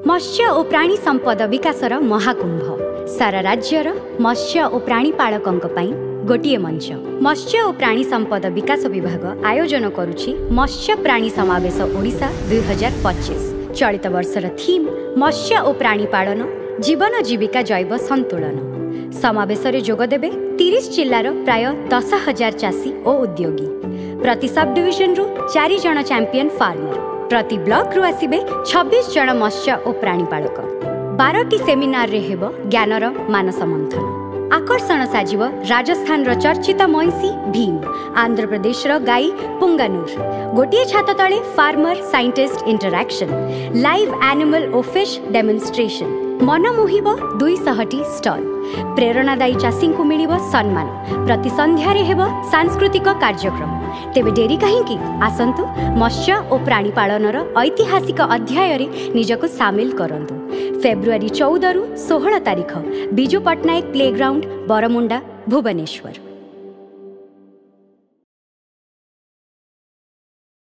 मत्स्य और प्राणी संपद विकासर महाकुंभ सारा राज्यर मत्स्य और प्राणी पालकंक पई गोटिए मंच। मत्स्य और प्राणी संपद विकास विभाग आयोजन करुछि मत्स्य प्राणी समावेश ओडिशा 2025। चलित वर्षर थीम मत्स्य और प्राणी पालन जीवन जीविका जैव संतुलन। समावेश जोग देबे 30 जिल्लार प्राय 10,000 चाषी और उद्योगी। प्रति सब डिविजन रु 4 जण चैंपियन फार्मर। प्रति ब्लॉक रु आसिबे 26 जण मत्स्य और प्राणी पालक। 12टी सेमिनार रे हेबो ज्ञानर मानस मंथन। आकर्षण साजिब राजस्थान रो चर्चित महिषी भीम, आंध्र प्रदेश रो गाई पुंगानूर। गोटिए छात तले farmer scientist interaction, live animal और फिश डेमोन्स्ट्रेशन। मन मोहिब 200टी स्टॉल। प्रेरणादायी चाषी को मिलिब सम्मान। प्रति संध्यारे हेब सांस्कृतिक कार्यक्रम। तेबे डेरी कहीं आसंतु मत्स्य और प्राणी पालनर ऐतिहासिक अध्याय रे निजको सामिल करंतु। फेब्रुआरी 14 रु 16 तारिख बिजू पट्टनायक प्लेग्राउंड बरमुंडा भुवनेश्वर।